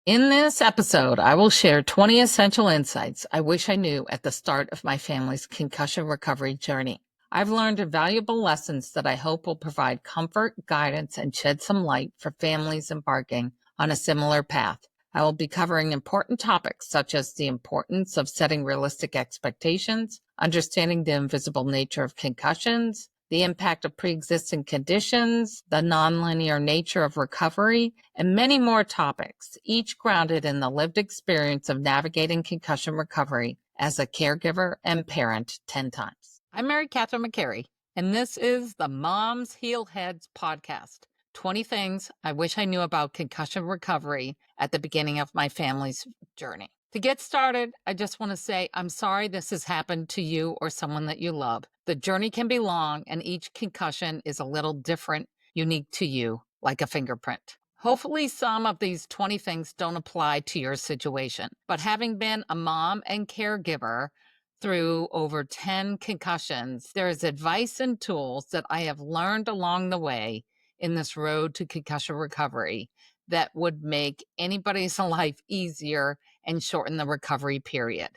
In this episode, I will share 20 essential insights I wish I knew at the start of my family's concussion recovery journey. I've learned valuable lessons that I hope will provide comfort, guidance, and shed some light for families embarking on a similar path. I will be covering important topics such as the importance of setting realistic expectations, understanding the invisible nature of concussions, the impact of pre-existing conditions, the nonlinear nature of recovery, and many more topics, each grounded in the lived experience of navigating concussion recovery as a caregiver and parent 10 times. I'm Mary-Katherine McCarey, and this is the Moms Heal Heads podcast. 20 things I wish I knew about concussion recovery at the beginning of my family's journey. To get started, I just want to say I'm sorry this has happened to you or someone that you love. The journey can be long, and each concussion is a little different, unique to you, like a fingerprint. Hopefully, some of these 20 things don't apply to your situation. But having been a mom and caregiver through over 10 concussions, there is advice and tools that I have learned along the way in this road to concussion recovery that would make anybody's life easier and shorten the recovery period.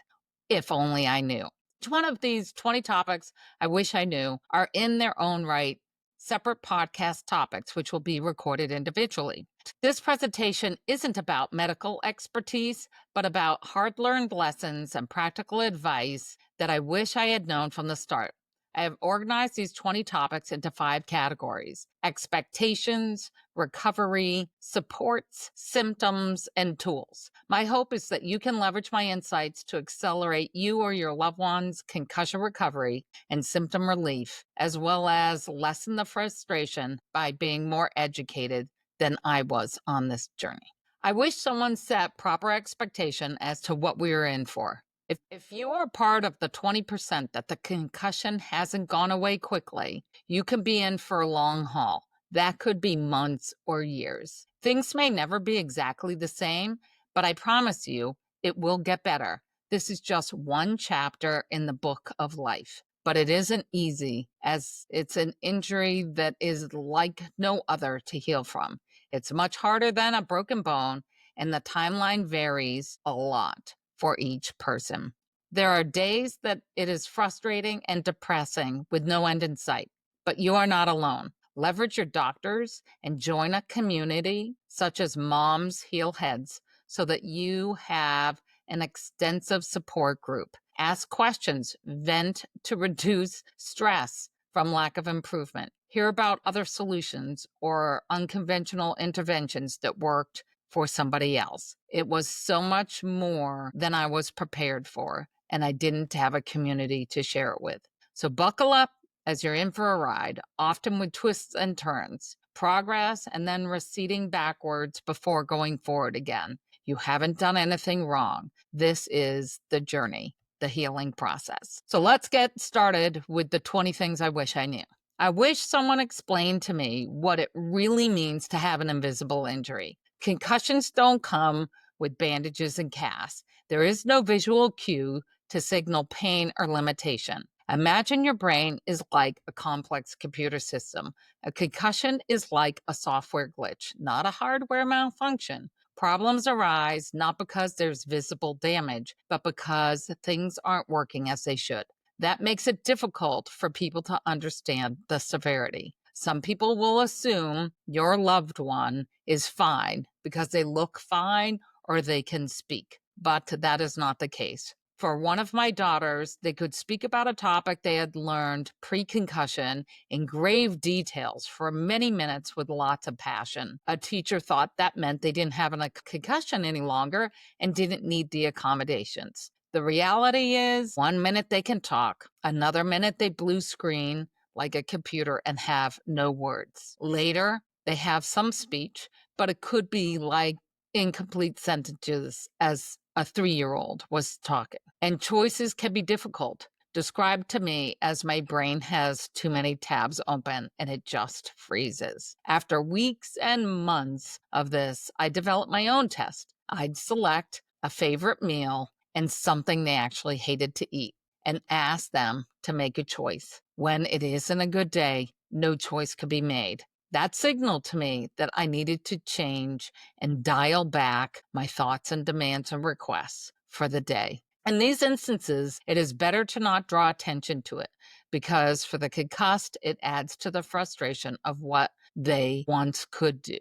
If only I knew. Each one of these 20 topics I wish I knew are in their own right separate podcast topics, which will be recorded individually. This presentation isn't about medical expertise, but about hard-learned lessons and practical advice that I wish I had known from the start. I have organized these 20 topics into 5 categories: expectations, recovery, supports, symptoms, and tools. My hope is that you can leverage my insights to accelerate you or your loved one's concussion recovery and symptom relief, as well as lessen the frustration by being more educated than I was on this journey. I wish someone set proper expectation as to what we are in for. If you are part of the 20% that the concussion hasn't gone away quickly, you can be in for a long haul. That could be months or years. Things may never be exactly the same, but I promise you it will get better. This is just one chapter in the book of life, but it isn't easy, as it's an injury that is like no other to heal from. It's much harder than a broken bone, and the timeline varies a lot for each person. There are days that it is frustrating and depressing with no end in sight, but you are not alone. Leverage your doctors and join a community such as Moms Heal Heads so that you have an extensive support group. Ask questions, vent to reduce stress from lack of improvement. Hear about other solutions or unconventional interventions that worked for somebody else. It was so much more than I was prepared for, and I didn't have a community to share it with. So buckle up as you're in for a ride, often with twists and turns, progress, and then receding backwards before going forward again. You haven't done anything wrong. This is the journey, the healing process. So let's get started with the 20 things I wish I knew. I wish someone explained to me what it really means to have an invisible injury. Concussions don't come with bandages and casts. There is no visual cue to signal pain or limitation. Imagine your brain is like a complex computer system. A concussion is like a software glitch, not a hardware malfunction. Problems arise not because there's visible damage, but because things aren't working as they should. That makes it difficult for people to understand the severity. Some people will assume your loved one is fine because they look fine or they can speak, but that is not the case. For one of my daughters, they could speak about a topic they had learned pre-concussion in grave details for many minutes with lots of passion. A teacher thought that meant they didn't have a concussion any longer and didn't need the accommodations. The reality is, one minute they can talk, another minute they blue screen like a computer and have no words. Later, they have some speech, but it could be like incomplete sentences as a 3-year-old was talking. And choices can be difficult. Described to me as my brain has too many tabs open and it just freezes. After weeks and months of this, I developed my own test. I'd select a favorite meal and something they actually hated to eat and ask them to make a choice. When it isn't a good day, no choice could be made. That signaled to me that I needed to change and dial back my thoughts and demands and requests for the day. In these instances, it is better to not draw attention to it because for the concussed, it adds to the frustration of what they once could do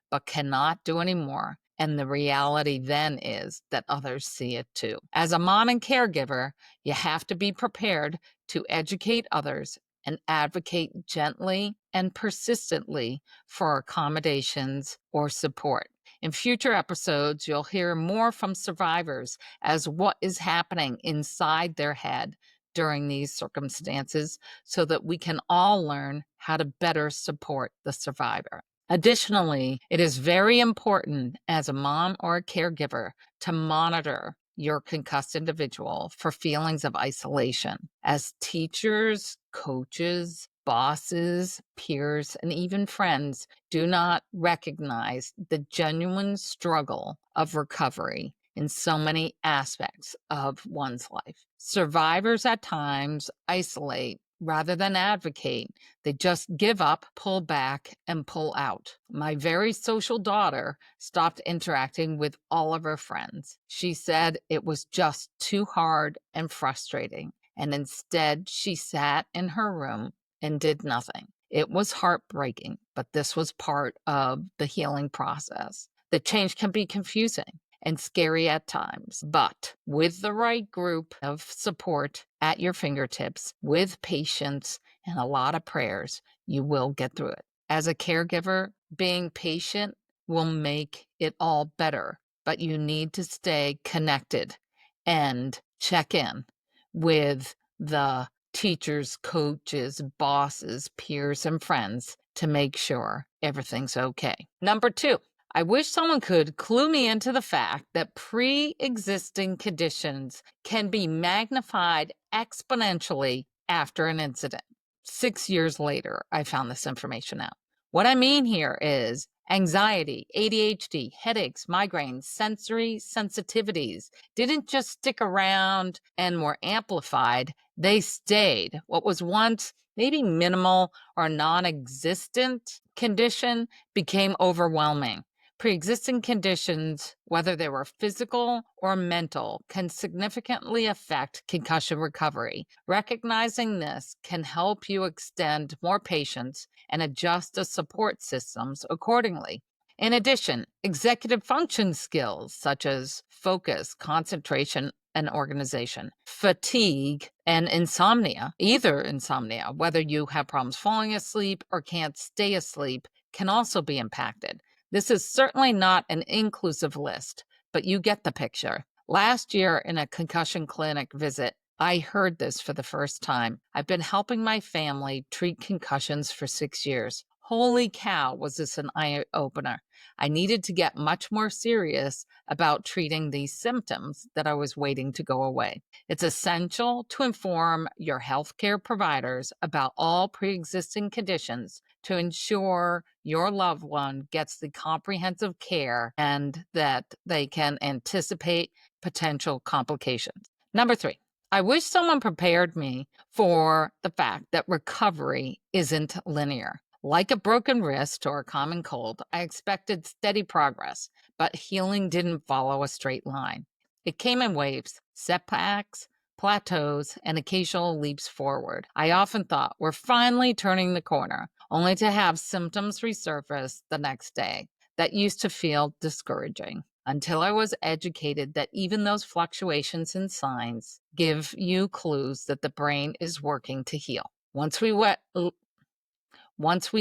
but cannot do anymore. And the reality then is that others see it too. As a mom and caregiver, you have to be prepared to educate others and advocate gently and persistently for accommodations or support. In future episodes, you'll hear more from survivors as what is happening inside their head during these circumstances so that we can all learn how to better support the survivor. Additionally, it is very important as a mom or a caregiver to monitor your concussed individual for feelings of isolation. As teachers, coaches, bosses, peers, and even friends do not recognize the genuine struggle of recovery in so many aspects of one's life. Survivors at times isolate rather than advocate. They just give up, pull back, and pull out. My very social daughter stopped interacting with all of her friends. She said it was just too hard and frustrating, and instead she sat in her room and did nothing. It was heartbreaking, but this was part of the healing process. The change can be confusing and scary at times, but with the right group of support at your fingertips, with patience and a lot of prayers, you will get through it. As a caregiver, being patient will make it all better, but you need to stay connected and check in with the teachers, coaches, bosses, peers, and friends to make sure everything's okay. Number 2, I wish someone could clue me into the fact that pre-existing conditions can be magnified exponentially after an incident. 6 years later, I found this information out. What I mean here is anxiety, ADHD, headaches, migraines, sensory sensitivities didn't just stick around and were amplified. They stayed. What was once maybe minimal or non-existent condition became overwhelming. Pre-existing conditions, whether they were physical or mental, can significantly affect concussion recovery. Recognizing this can help you extend more patience and adjust the support systems accordingly. In addition, executive function skills such as focus, concentration, and organization, fatigue, and insomnia, either insomnia, whether you have problems falling asleep or can't stay asleep, can also be impacted. This is certainly not an inclusive list, but you get the picture. Last year in a concussion clinic visit, I heard this for the first time. I've been helping my family treat concussions for 6 years. Holy cow, was this an eye-opener. I needed to get much more serious about treating these symptoms that I was waiting to go away. It's essential to inform your healthcare providers about all pre-existing conditions to ensure your loved one gets the comprehensive care and that they can anticipate potential complications. Number 3, I wish someone prepared me for the fact that recovery isn't linear. Like a broken wrist or a common cold, I expected steady progress, but healing didn't follow a straight line. It came in waves, setbacks, plateaus, and occasional leaps forward. I often thought, we're finally turning the corner, only to have symptoms resurface the next day. That used to feel discouraging until I was educated that even those fluctuations in signs give you clues that the brain is working to heal. Once we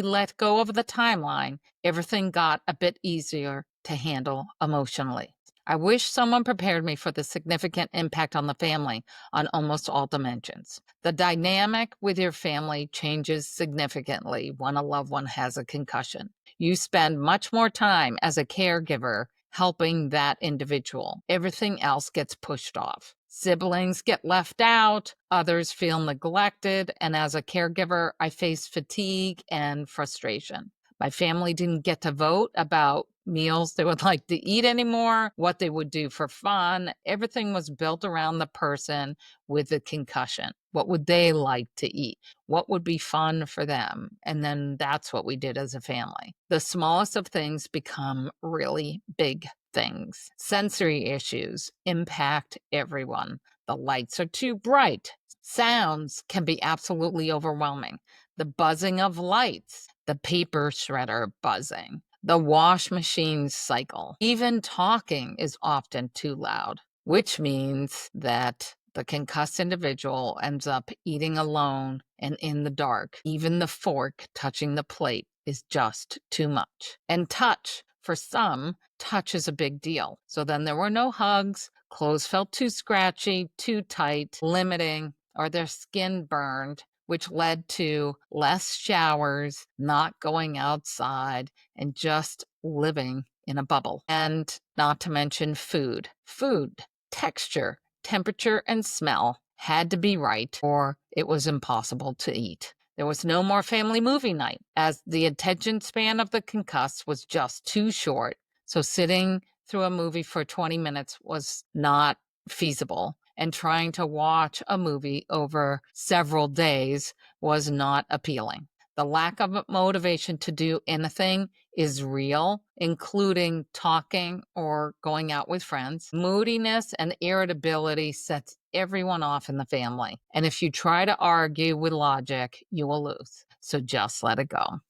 let go of the timeline, everything got a bit easier to handle emotionally. I wish someone prepared me for the significant impact on the family on almost all dimensions. The dynamic with your family changes significantly when a loved one has a concussion. You spend much more time as a caregiver helping that individual. Everything else gets pushed off. Siblings get left out, others feel neglected, and as a caregiver, I face fatigue and frustration. My family didn't get to vote about meals they would like to eat anymore, what they would do for fun. Everything was built around the person with the concussion. What would they like to eat? What would be fun for them? And then that's what we did as a family. The smallest of things become really big things. Sensory issues impact everyone. The lights are too bright. Sounds can be absolutely overwhelming. The buzzing of lights, the paper shredder buzzing, the wash machine cycle. Even talking is often too loud, which means that the concussed individual ends up eating alone and in the dark. Even the fork touching the plate is just too much. And touch, for some, touch is a big deal. So then there were no hugs, clothes felt too scratchy, too tight, limiting, or their skin burned, which led to less showers, not going outside, and just living in a bubble. And not to mention food. Food, texture, temperature, and smell had to be right, or it was impossible to eat. There was no more family movie night, as the attention span of the concussed was just too short. So sitting through a movie for 20 minutes was not feasible, and trying to watch a movie over several days was not appealing. The lack of motivation to do anything is real, including talking or going out with friends. Moodiness and irritability sets everyone off in the family. And if you try to argue with logic, you will lose. So just let it go.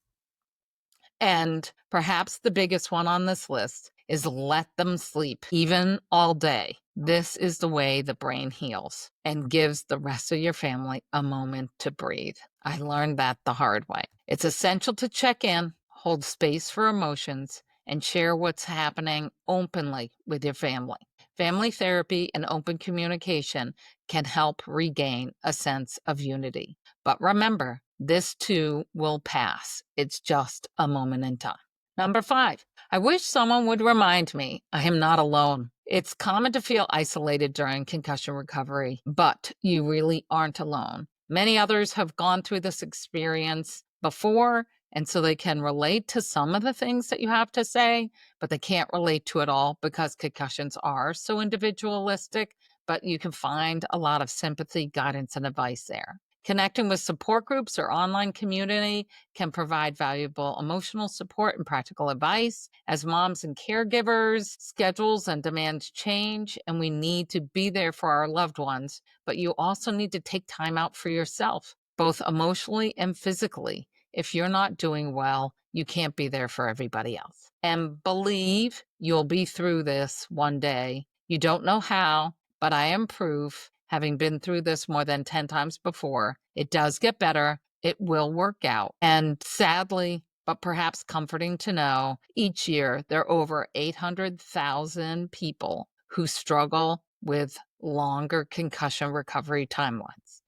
And perhaps the biggest one on this list is let them sleep, even all day. This is the way the brain heals and gives the rest of your family a moment to breathe. I learned that the hard way. It's essential to check in, hold space for emotions, and share what's happening openly with your family. Family therapy and open communication can help regain a sense of unity. But remember, this too will pass. It's just a moment in time. Number 5, I wish someone would remind me I am not alone. It's common to feel isolated during concussion recovery, but you really aren't alone. Many others have gone through this experience before, and so they can relate to some of the things that you have to say, but they can't relate to it all because concussions are so individualistic, but you can find a lot of sympathy, guidance, and advice there. Connecting with support groups or online community can provide valuable emotional support and practical advice. As moms and caregivers, schedules and demands change, and we need to be there for our loved ones, but you also need to take time out for yourself, both emotionally and physically. If you're not doing well, you can't be there for everybody else. And believe you'll be through this one day. You don't know how, but I am proof, having been through this more than 10 times before, it does get better. It will work out. And sadly, but perhaps comforting to know, each year there are over 800,000 people who struggle with longer concussion recovery timelines.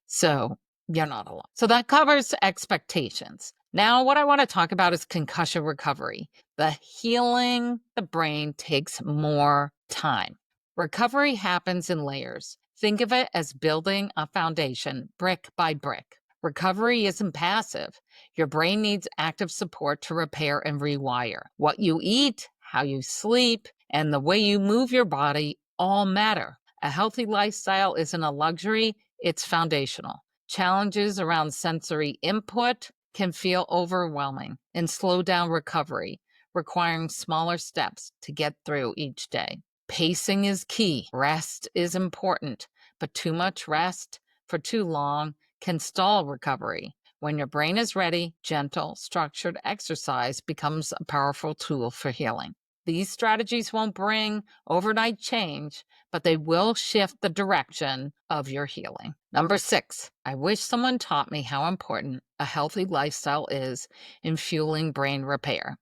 So you're not alone. So that covers expectations. Now, what I want to talk about is concussion recovery. The healing the brain takes more time. Recovery happens in layers. Think of it as building a foundation brick by brick. Recovery isn't passive. Your brain needs active support to repair and rewire. What you eat, how you sleep, and the way you move your body all matter. A healthy lifestyle isn't a luxury, it's foundational. Challenges around sensory input can feel overwhelming and slow down recovery, requiring smaller steps to get through each day. Pacing is key. Rest is important, but too much rest for too long can stall recovery. When your brain is ready, gentle, structured exercise becomes a powerful tool for healing. These strategies won't bring overnight change, but they will shift the direction of your healing. Number 6, I wish someone taught me how important a healthy lifestyle is in fueling brain repair.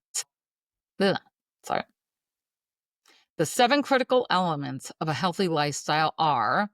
Sorry. The 7 critical elements of a healthy lifestyle are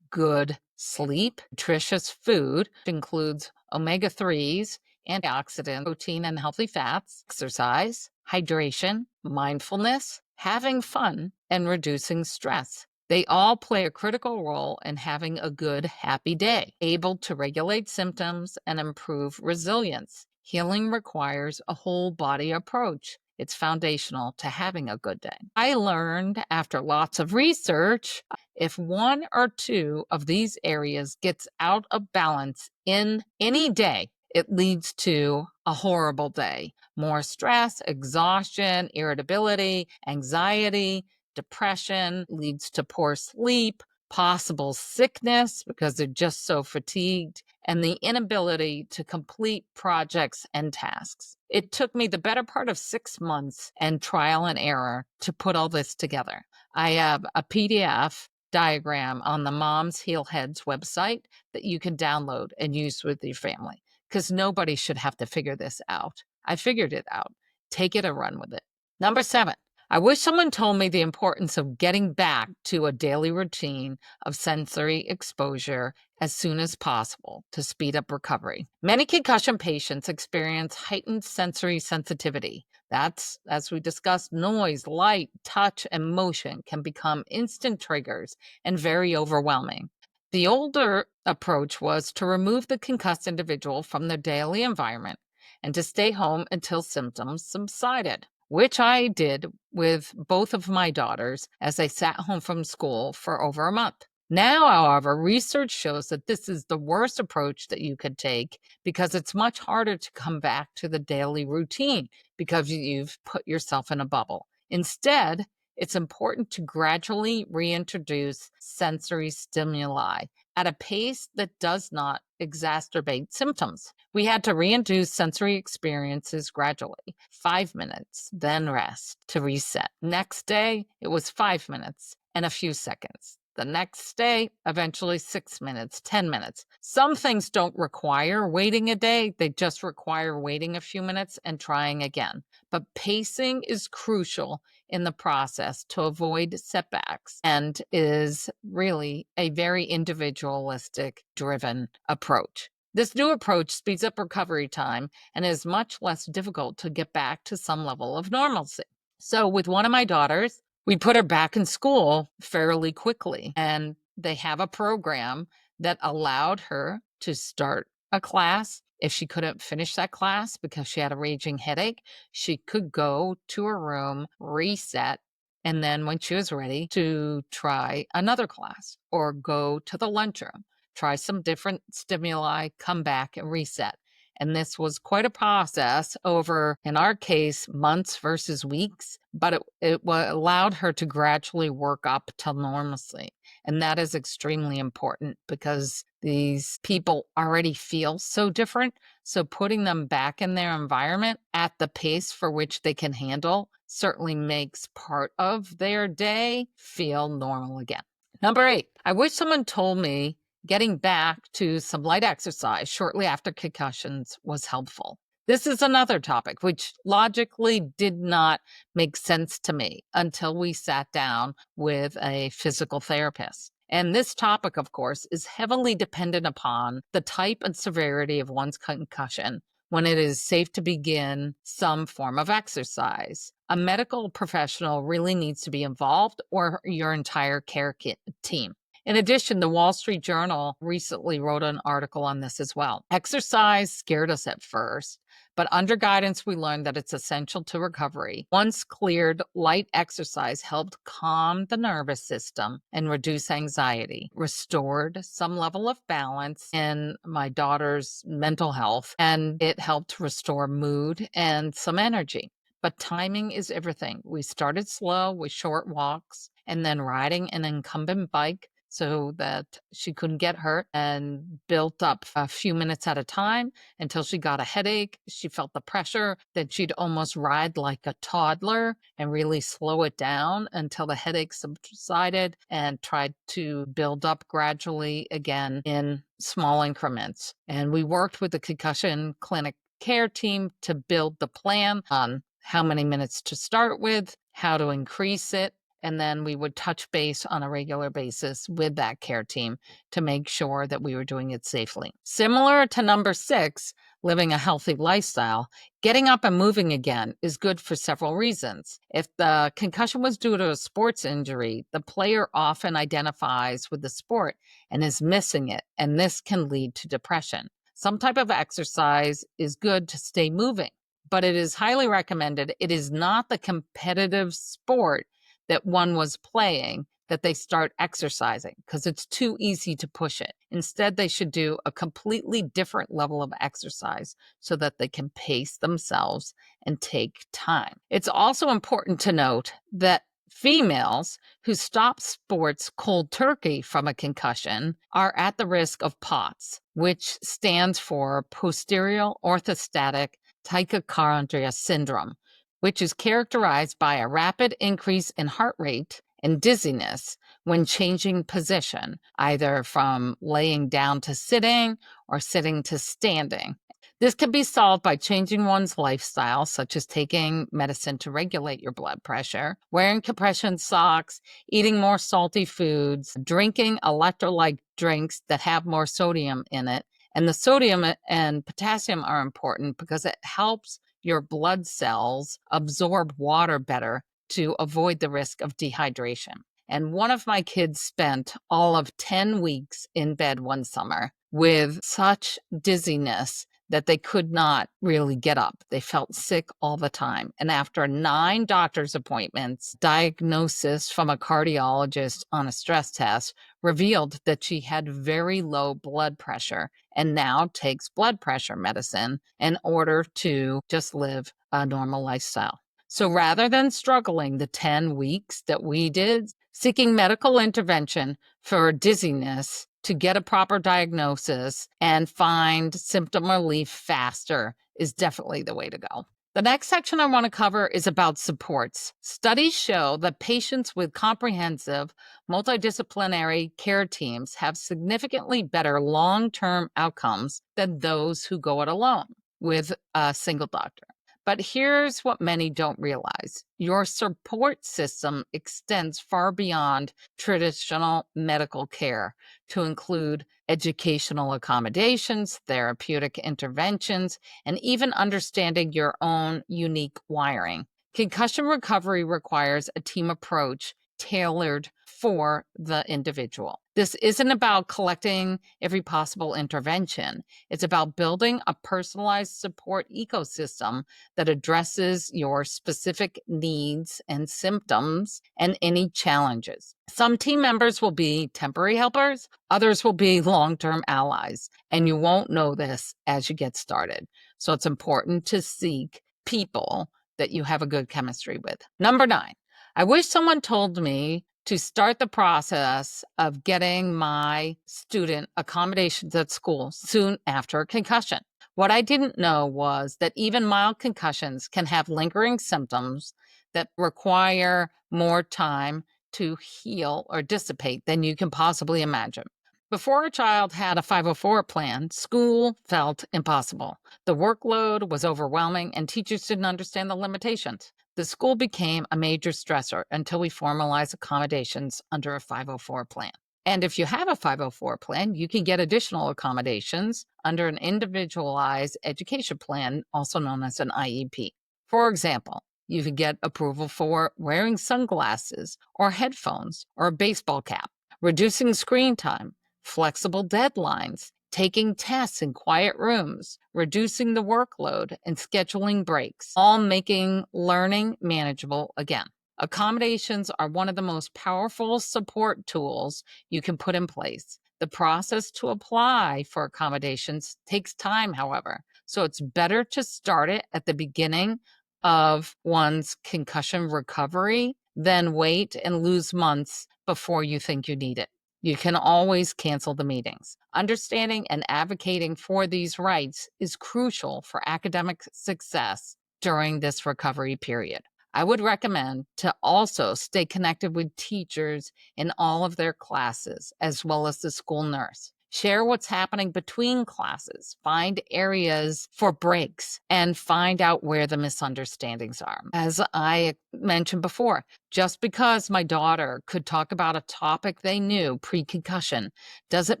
good sleep, nutritious food, which includes omega-3s, antioxidants, protein, and healthy fats, exercise, hydration, mindfulness, having fun, and reducing stress. They all play a critical role in having a good, happy day, able to regulate symptoms and improve resilience. Healing requires a whole body approach. It's foundational to having a good day. I learned after lots of research, if one or two of these areas gets out of balance in any day, it leads to a horrible day. More stress, exhaustion, irritability, anxiety, depression, leads to poor sleep, possible sickness because they're just so fatigued, and the inability to complete projects and tasks. It took me the better part of 6 months and trial and error to put all this together. I have a PDF diagram on the Moms Heal Heads website that you can download and use with your family, because nobody should have to figure this out. I figured it out. Take it and run with it. Number 7, I wish someone told me the importance of getting back to a daily routine of sensory exposure as soon as possible to speed up recovery. Many concussion patients experience heightened sensory sensitivity. That's, as we discussed, noise, light, touch, and motion can become instant triggers and very overwhelming. The older approach was to remove the concussed individual from their daily environment and to stay home until symptoms subsided, which I did with both of my daughters as they sat home from school for over a month. Now, however, research shows that this is the worst approach that you could take because it's much harder to come back to the daily routine because you've put yourself in a bubble. Instead, it's important to gradually reintroduce sensory stimuli at a pace that does not exacerbate symptoms. We had to reintroduce sensory experiences gradually, 5 minutes, then rest to reset. Next day, it was 5 minutes and a few seconds. The next day, eventually 6 minutes, 10 minutes. Some things don't require waiting a day. They just require waiting a few minutes and trying again. But pacing is crucial in the process to avoid setbacks and is really a very individualistic driven approach. This new approach speeds up recovery time and is much less difficult to get back to some level of normalcy. So with one of my daughters, we put her back in school fairly quickly, and they have a program that allowed her to start a class. If she couldn't finish that class because she had a raging headache, she could go to her room, reset, and then when she was ready to try another class or go to the lunchroom, try some different stimuli, come back and reset. And this was quite a process over, in our case, months versus weeks, but it allowed her to gradually work up to normalcy. And that is extremely important because these people already feel so different. So putting them back in their environment at the pace for which they can handle certainly makes part of their day feel normal again. Number 8, I wish someone told me getting back to some light exercise shortly after concussions was helpful. This is another topic which logically did not make sense to me until we sat down with a physical therapist. And this topic, of course, is heavily dependent upon the type and severity of one's concussion when it is safe to begin some form of exercise. A medical professional really needs to be involved, or your entire care team. In addition, the Wall Street Journal recently wrote an article on this as well. Exercise scared us at first, but under guidance, we learned that it's essential to recovery. Once cleared, light exercise helped calm the nervous system and reduce anxiety, restored some level of balance in my daughter's mental health, and it helped restore mood and some energy. But timing is everything. We started slow with short walks and then riding an incumbent bike so that she couldn't get hurt, and built up a few minutes at a time until she got a headache. She felt the pressure, then she'd almost ride like a toddler and really slow it down until the headache subsided, and tried to build up gradually again in small increments. And we worked with the concussion clinic care team to build the plan on how many minutes to start with, how to increase it, and then we would touch base on a regular basis with that care team to make sure that we were doing it safely. Similar to number 6, living a healthy lifestyle, getting up and moving again is good for several reasons. If the concussion was due to a sports injury, the player often identifies with the sport and is missing it, and this can lead to depression. Some type of exercise is good to stay moving. but it is highly recommended. It is not the competitive sport that one was playing that they start exercising, because it's too easy to push it. Instead, they should do a completely different level of exercise so that they can pace themselves and take time. It's also important to note that females who stop sports cold turkey from a concussion are at the risk of POTS, which stands for posterior orthostatic tachycardia syndrome, which is characterized by a rapid increase in heart rate and dizziness when changing position, either from laying down to sitting or sitting to standing. This can be solved by changing one's lifestyle, such as taking medicine to regulate your blood pressure, wearing compression socks, eating more salty foods, drinking electrolyte drinks that have more sodium in it. And the sodium and potassium are important because it helps your blood cells absorb water better to avoid the risk of dehydration. And one of my kids spent all of 10 weeks in bed one summer with such dizziness that they could not really get up. They felt sick all the time. And after 9 doctor's appointments, diagnosis from a cardiologist on a stress test revealed that she had very low blood pressure and now takes blood pressure medicine in order to just live a normal lifestyle. So rather than struggling the 10 weeks that we did, seeking medical intervention for dizziness to get a proper diagnosis and find symptom relief faster is definitely the way to go. The next section I want to cover is about supports. Studies show that patients with comprehensive multidisciplinary care teams have significantly better long-term outcomes than those who go it alone with a single doctor. But here's what many don't realize. Your support system extends far beyond traditional medical care to include educational accommodations, therapeutic interventions, and even understanding your own unique wiring. Concussion recovery requires a team approach tailored for the individual. This isn't about collecting every possible intervention. It's about building a personalized support ecosystem that addresses your specific needs and symptoms and any challenges. Some team members will be temporary helpers, others will be long-term allies, and you won't know this as you get started. So it's important to seek people that you have a good chemistry with. Number 9, I wish someone told me to start the process of getting my student accommodations at school soon after a concussion. What I didn't know was that even mild concussions can have lingering symptoms that require more time to heal or dissipate than you can possibly imagine. Before a child had a 504 plan, school felt impossible. The workload was overwhelming and teachers didn't understand the limitations. The school became a major stressor until we formalized accommodations under a 504 plan. And if you have a 504 plan, you can get additional accommodations under an individualized education plan, also known as an IEP. For example, you can get approval for wearing sunglasses or headphones or a baseball cap, reducing screen time, flexible deadlines, taking tests in quiet rooms, reducing the workload, and scheduling breaks, all making learning manageable again. Accommodations are one of the most powerful support tools you can put in place. The process to apply for accommodations takes time, however, so it's better to start it at the beginning of one's concussion recovery than wait and lose months before you think you need it. You can always cancel the meetings. Understanding and advocating for these rights is crucial for academic success during this recovery period. I would recommend to also stay connected with teachers in all of their classes, as well as the school nurse. Share what's happening between classes, find areas for breaks, and find out where the misunderstandings are. As I mentioned before, just because my daughter could talk about a topic they knew pre-concussion doesn't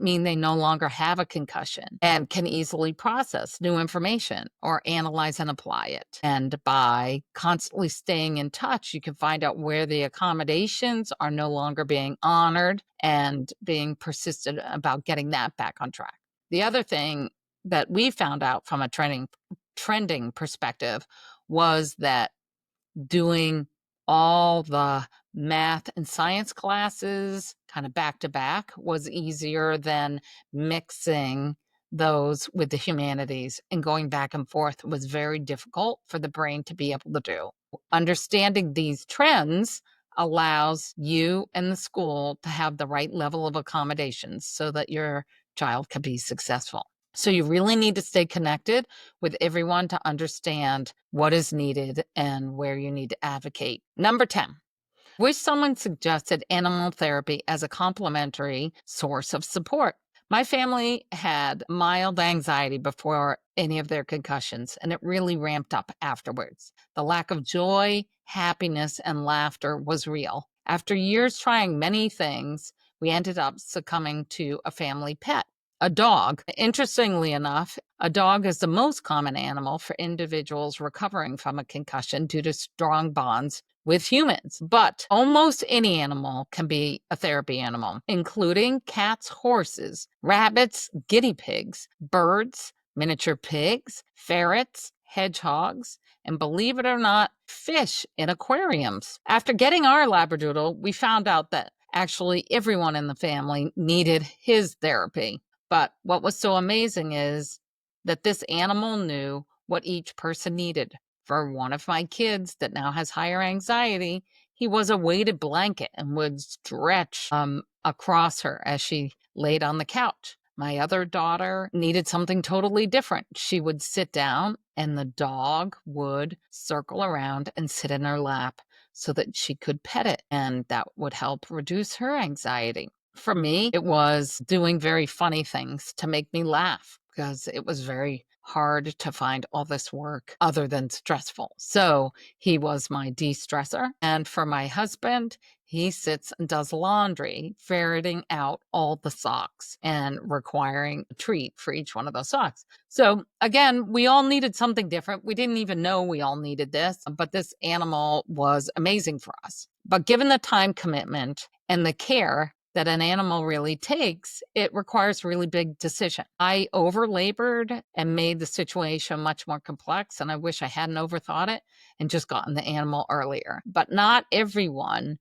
mean they no longer have a concussion and can easily process new information or analyze and apply it. And by constantly staying in touch, you can find out where the accommodations are no longer being honored and being persistent about getting that back on track. The other thing that we found out from a training trending perspective was that doing all the math and science classes kind of back to back was easier than mixing those with the humanities, and going back and forth was very difficult for the brain to be able to do. Understanding these trends allows you and the school to have the right level of accommodations so that your child can be successful. So you really need to stay connected with everyone to understand what is needed and where you need to advocate. Number 10, wish someone suggested animal therapy as a complementary source of support. My family had mild anxiety before any of their concussions, and it really ramped up afterwards. The lack of joy, happiness, and laughter was real. After years trying many things, we ended up succumbing to a family pet, a dog. Interestingly enough, a dog is the most common animal for individuals recovering from a concussion due to strong bonds with humans. But almost any animal can be a therapy animal, including cats, horses, rabbits, guinea pigs, birds, miniature pigs, ferrets, hedgehogs, and believe it or not, fish in aquariums. After getting our Labradoodle, we found out that actually everyone in the family needed his therapy. But what was so amazing is that this animal knew what each person needed. For one of my kids that now has higher anxiety, he was a weighted blanket and would stretch across her as she laid on the couch. My other daughter needed something totally different. She would sit down and the dog would circle around and sit in her lap so that she could pet it, and that would help reduce her anxiety. For me, it was doing very funny things to make me laugh because it was very hard to find all this work other than stressful. So he was my de-stressor. And for my husband, he sits and does laundry, ferreting out all the socks and requiring a treat for each one of those socks. So again, we all needed something different. We didn't even know we all needed this, but this animal was amazing for us. But given the time commitment and the care that an animal really takes, it requires really big decision. I over-labored and made the situation much more complex, and I wish I hadn't overthought it and just gotten the animal earlier. But not everyone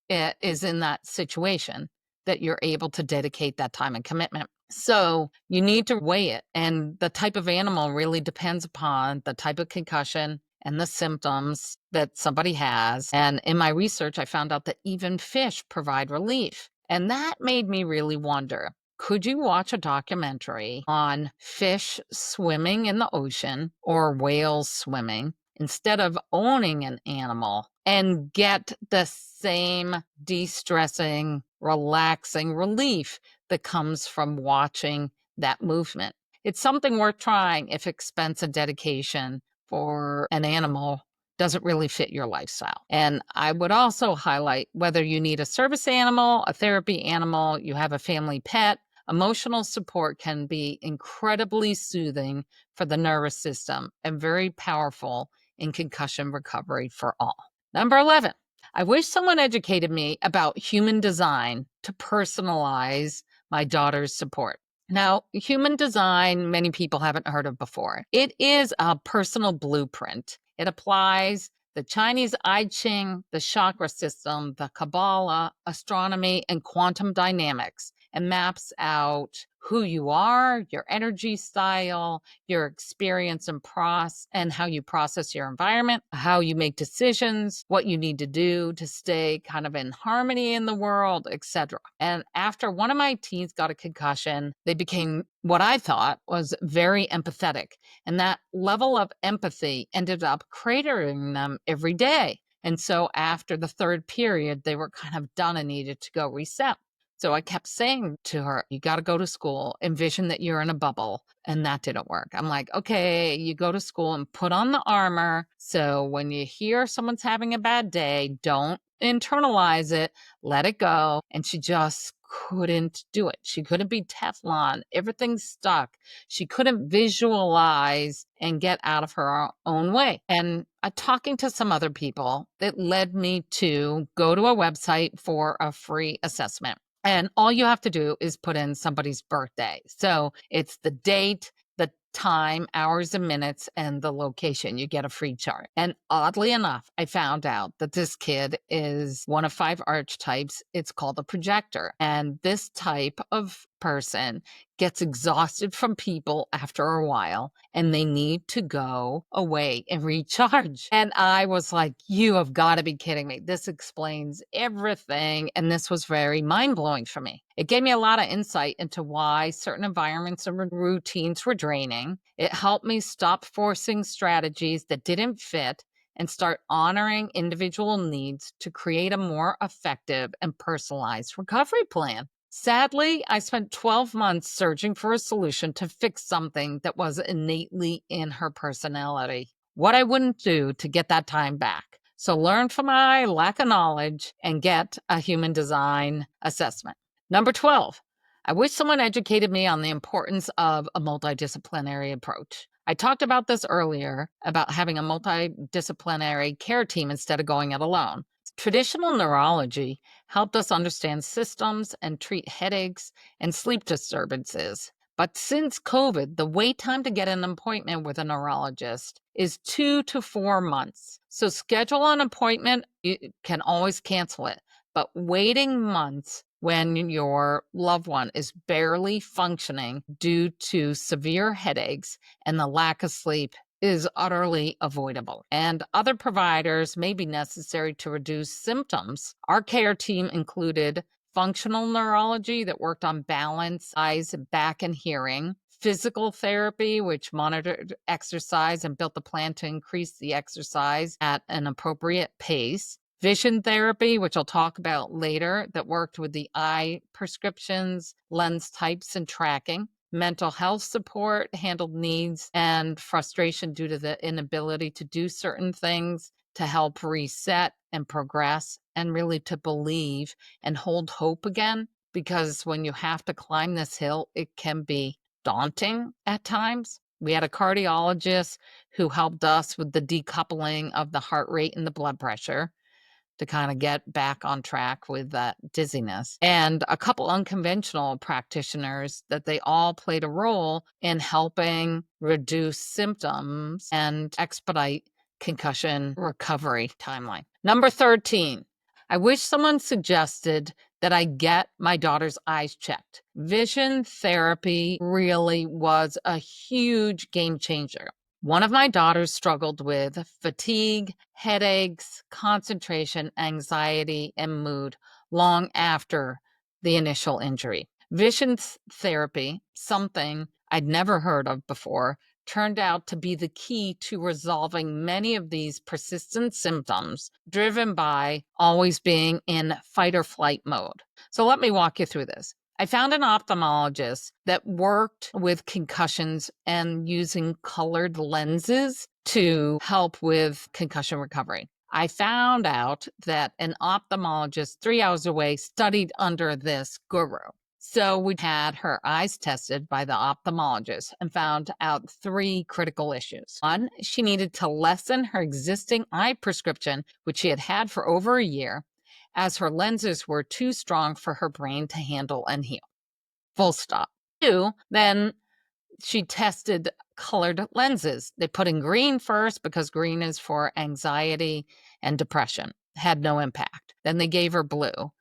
is in that situation that you're able to dedicate that time and commitment. So you need to weigh it. And the type of animal really depends upon the type of concussion and the symptoms that somebody has. And in my research, I found out that even fish provide relief. And that made me really wonder, could you watch a documentary on fish swimming in the ocean or whales swimming instead of owning an animal and get the same de-stressing, relaxing relief that comes from watching that movement? It's something worth trying if expense and dedication for an animal doesn't really fit your lifestyle. And I would also highlight whether you need a service animal, a therapy animal, you have a family pet, emotional support can be incredibly soothing for the nervous system and very powerful in concussion recovery for all. Number 11, I wish someone educated me about human design to personalize my daughter's support. Now, human design, many people haven't heard of before. It is a personal blueprint. It applies the Chinese I Ching, the chakra system, the Kabbalah, astronomy, and quantum dynamics, and maps out who you are, your energy style, your experience and how you process your environment, how you make decisions, what you need to do to stay kind of in harmony in the world, etc. And after one of my teens got a concussion, they became what I thought was very empathetic. And that level of empathy ended up cratering them every day. And so after the third period, they were kind of done and needed to go reset. So I kept saying to her, you got to go to school, envision that you're in a bubble. And that didn't work. I'm like, okay, you go to school and put on the armor. So when you hear someone's having a bad day, don't internalize it, let it go. And she just couldn't do it. She couldn't be Teflon. Everything stuck. She couldn't visualize and get out of her own way. And talking to some other people, it led me to go to a website for a free assessment. And all you have to do is put in somebody's birthday. So it's the date, the time, hours and minutes, and the location. You get a free chart. And oddly enough, I found out that this kid is one of 5 archetypes. It's called a projector. And this type of person gets exhausted from people after a while, and they need to go away and recharge. And I was like, you have got to be kidding me. This explains everything. And this was very mind-blowing for me. It gave me a lot of insight into why certain environments and routines were draining. It helped me stop forcing strategies that didn't fit and start honoring individual needs to create a more effective and personalized recovery plan. Sadly, I spent 12 months searching for a solution to fix something that was innately in her personality. What I wouldn't do to get that time back. So learn from my lack of knowledge and get a human design assessment. Number 12, I wish someone educated me on the importance of a multidisciplinary approach. I talked about this earlier, about having a multidisciplinary care team instead of going it alone. Traditional neurology helped us understand systems and treat headaches and sleep disturbances. But since COVID, the wait time to get an appointment with a neurologist is 2 to 4 months. So schedule an appointment. You can always cancel it. But waiting months when your loved one is barely functioning due to severe headaches and the lack of sleep is utterly avoidable. And other providers may be necessary to reduce symptoms. Our care team included functional neurology that worked on balance, eyes, back, and hearing, physical therapy, which monitored exercise and built a plan to increase the exercise at an appropriate pace, vision therapy, which I'll talk about later, that worked with the eye prescriptions, lens types, and tracking. Mental health support handled needs and frustration due to the inability to do certain things to help reset and progress and really to believe and hold hope again. Because when you have to climb this hill, it can be daunting at times. We had a cardiologist who helped us with the decoupling of the heart rate and the blood pressure to kind of get back on track with that dizziness. And a couple unconventional practitioners that they all played a role in helping reduce symptoms and expedite concussion recovery timeline. Number 13, I wish someone suggested that I get my daughter's eyes checked. Vision therapy really was a huge game changer. One of my daughters struggled with fatigue, headaches, concentration, anxiety, and mood long after the initial injury. Vision therapy, something I'd never heard of before, turned out to be the key to resolving many of these persistent symptoms driven by always being in fight or flight mode. So let me walk you through this. I found an ophthalmologist that worked with concussions and using colored lenses to help with concussion recovery. I found out that an ophthalmologist 3 hours away studied under this guru. So we had her eyes tested by the ophthalmologist and found out 3 critical issues. 1, she needed to lessen her existing eye prescription, which she had had for over a year, as her lenses were too strong for her brain to handle and heal. Full stop. 2, then she tested colored lenses. They put in green first because green is for anxiety and depression. Had no impact. Then they gave her blue,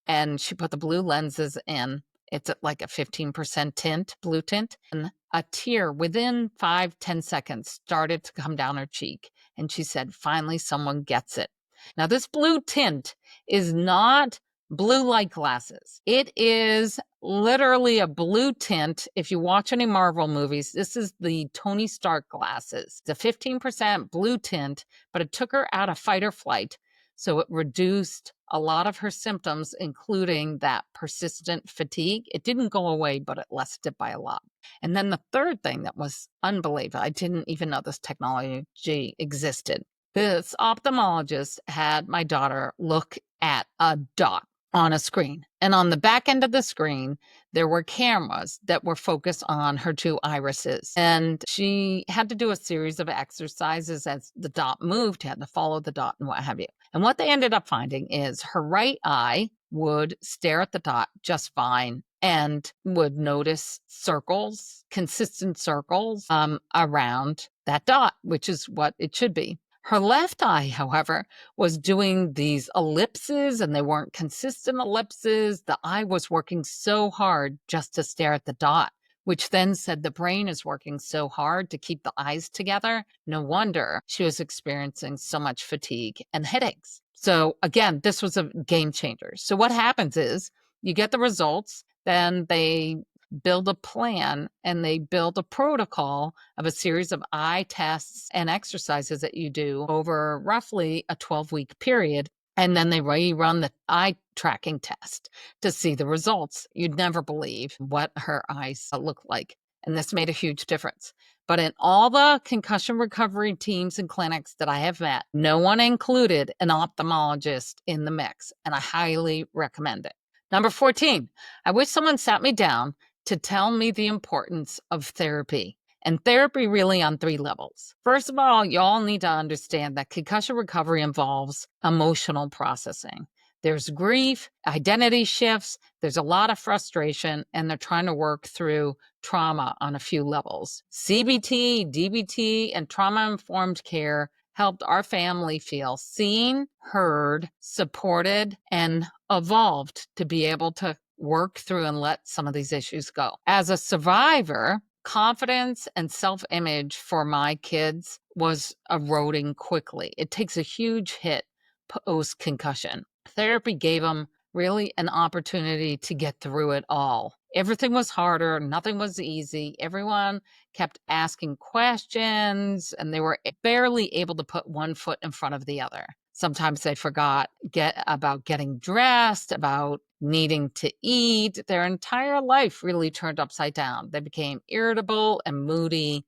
and she put the blue lenses in. It's at like a 15% tint, blue tint. And a tear within 5-10 seconds started to come down her cheek. And she said, finally, someone gets it. Now, this blue tint is not blue light glasses. It is literally a blue tint. If you watch any Marvel movies, this is the Tony Stark glasses. It's a 15% blue tint, but it took her out of fight or flight. So it reduced a lot of her symptoms, including that persistent fatigue. It didn't go away, but it lessened it by a lot. And then the third thing that was unbelievable, I didn't even know this technology existed. This ophthalmologist had my daughter look at a dot on a screen. And on the back end of the screen, there were cameras that were focused on her 2 irises. And she had to do a series of exercises as the dot moved, had to follow the dot and what have you. And what they ended up finding is her right eye would stare at the dot just fine and would notice circles, consistent circles around that dot, which is what it should be. Her left eye, however, was doing these ellipses, and they weren't consistent ellipses. The eye was working so hard just to stare at the dot, which then said the brain is working so hard to keep the eyes together. No wonder she was experiencing so much fatigue and headaches. So again, this was a game changer. So what happens is you get the results, then they build a plan and they build a protocol of a series of eye tests and exercises that you do over roughly a 12-week period. And then they rerun the eye tracking test to see the results. You'd never believe what her eyes look like. And this made a huge difference. But in all the concussion recovery teams and clinics that I have met, no one included an ophthalmologist in the mix. And I highly recommend it. Number 14, I wish someone sat me down to tell me the importance of therapy. And therapy really on 3 levels. First of all, you all need to understand that concussion recovery involves emotional processing. There's grief, identity shifts, there's a lot of frustration, and they're trying to work through trauma on a few levels. CBT, DBT, and trauma-informed care helped our family feel seen, heard, supported, and evolved to be able to work through and let some of these issues go. As a survivor, confidence and self-image for my kids was eroding quickly. It takes a huge hit post-concussion. Therapy gave them really an opportunity to get through it all. Everything was harder. Nothing was easy. Everyone kept asking questions, and they were barely able to put one foot in front of the other. Sometimes they forgot about getting dressed, about needing to eat. Their entire life really turned upside down. They became irritable and moody.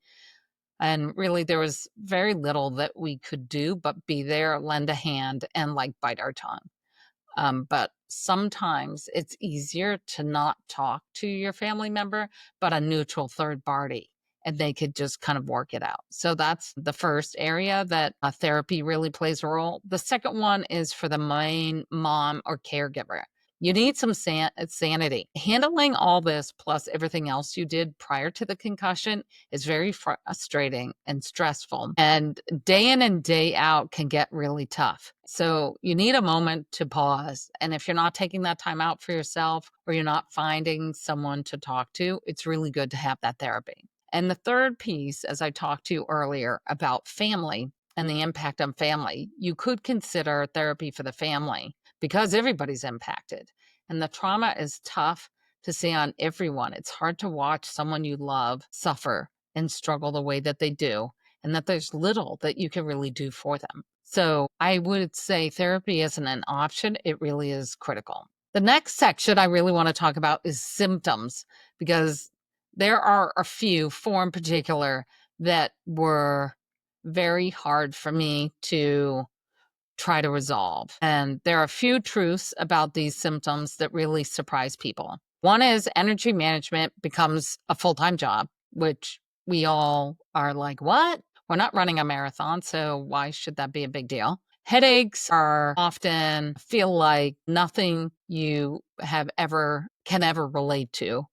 And really, there was very little that we could do but be there, lend a hand, and bite our tongue. But sometimes it's easier to not talk to your family member, but a neutral third party, and they could just kind of work it out. So that's the first area that therapy really plays a role. The second one is for the main mom or caregiver. You need some sanity. Handling all this plus everything else you did prior to the concussion is very frustrating and stressful. And day in and day out can get really tough. So you need a moment to pause. And if you're not taking that time out for yourself, or you're not finding someone to talk to, it's really good to have that therapy. And the third piece, as I talked to you earlier about family and the impact on family, you could consider therapy for the family because everybody's impacted. And the trauma is tough to see on everyone. It's hard to watch someone you love suffer and struggle the way that they do, and that there's little that you can really do for them. So I would say therapy isn't an option. It really is critical. The next section I really want to talk about is symptoms, because there are a few, 4 in particular, that were very hard for me to try to resolve. And there are a few truths about these symptoms that really surprise people. One is energy management becomes a full-time job, which we all are like, what? We're not running a marathon, so why should that be a big deal? Headaches are often feel like nothing you can ever relate to.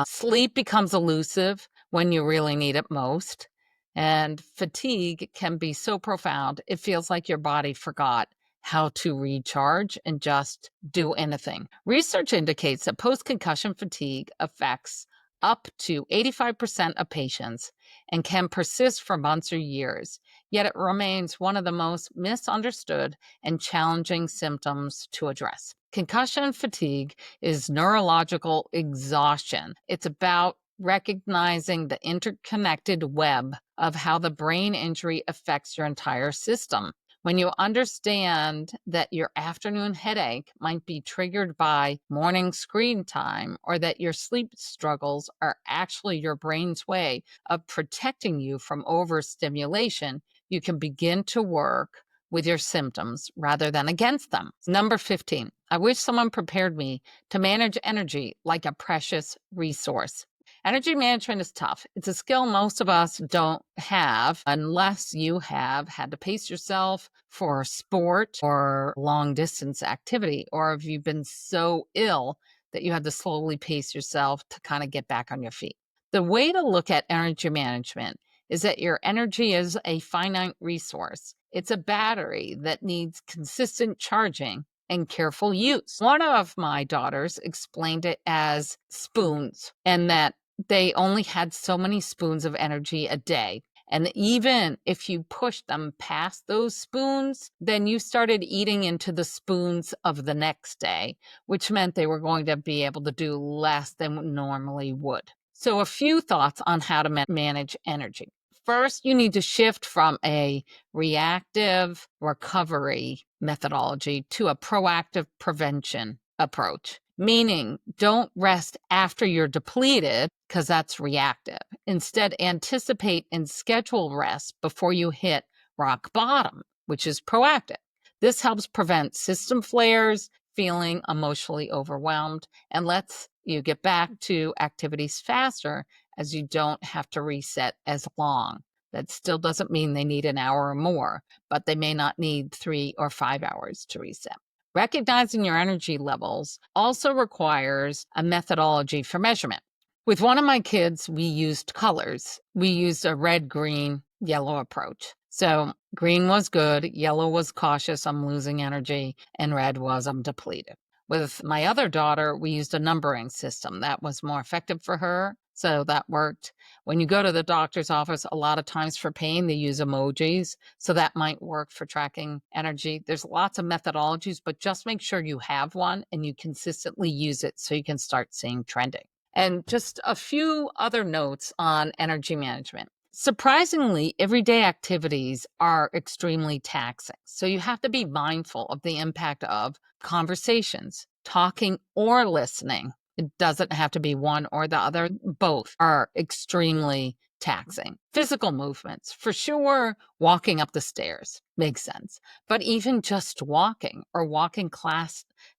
Sleep becomes elusive when you really need it most. And fatigue can be so profound, it feels like your body forgot how to recharge and just do anything. Research indicates that post-concussion fatigue affects up to 85% of patients and can persist for months or years, yet it remains one of the most misunderstood and challenging symptoms to address. Concussion fatigue is neurological exhaustion. It's about recognizing the interconnected web of how the brain injury affects your entire system. When you understand that your afternoon headache might be triggered by morning screen time, or that your sleep struggles are actually your brain's way of protecting you from overstimulation, you can begin to work with your symptoms rather than against them. Number 15, I wish someone prepared me to manage energy like a precious resource. Energy management is tough. It's a skill most of us don't have unless you have had to pace yourself for sport or long distance activity, or if you've been so ill that you had to slowly pace yourself to kind of get back on your feet. The way to look at energy management is that your energy is a finite resource. It's a battery that needs consistent charging and careful use. One of my daughters explained it as spoons, and that they only had so many spoons of energy a day. And even if you pushed them past those spoons, then you started eating into the spoons of the next day, which meant they were going to be able to do less than normally would. So a few thoughts on how to manage energy. First, you need to shift from a reactive recovery methodology to a proactive prevention approach, meaning don't rest after you're depleted because that's reactive. Instead, anticipate and schedule rest before you hit rock bottom, which is proactive. This helps prevent system flares, feeling emotionally overwhelmed, and lets you get back to activities faster as you don't have to reset as long. That still doesn't mean they need an hour or more, but they may not need 3 or 5 hours to reset. Recognizing your energy levels also requires a methodology for measurement. With one of my kids, we used colors. We used a red, green, yellow approach. So green was good, yellow was cautious, I'm losing energy, and red was I'm depleted. With my other daughter, we used a numbering system that was more effective for her. So that worked. When you go to the doctor's office, a lot of times for pain, they use emojis. So that might work for tracking energy. There's lots of methodologies, but just make sure you have one and you consistently use it so you can start seeing trending. And just a few other notes on energy management. Surprisingly, everyday activities are extremely taxing. So you have to be mindful of the impact of conversations, talking or listening. It doesn't have to be one or the other. Both are extremely taxing. Physical movements, for sure, walking up the stairs makes sense. But even just walking or walking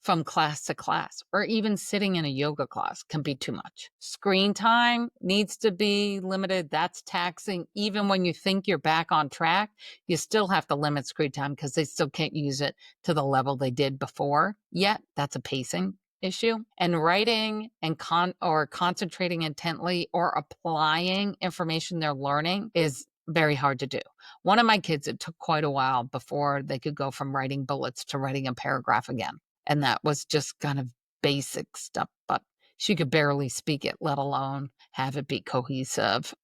from class to class, or even sitting in a yoga class can be too much. Screen time needs to be limited. That's taxing. Even when you think you're back on track, you still have to limit screen time because they still can't use it to the level they did before. Yet that's a pacing issue. And writing and concentrating intently or applying information they're learning is very hard to do. One of my kids, it took quite a while before they could go from writing bullets to writing a paragraph again. And that was just kind of basic stuff, but she could barely speak it, let alone have it be cohesive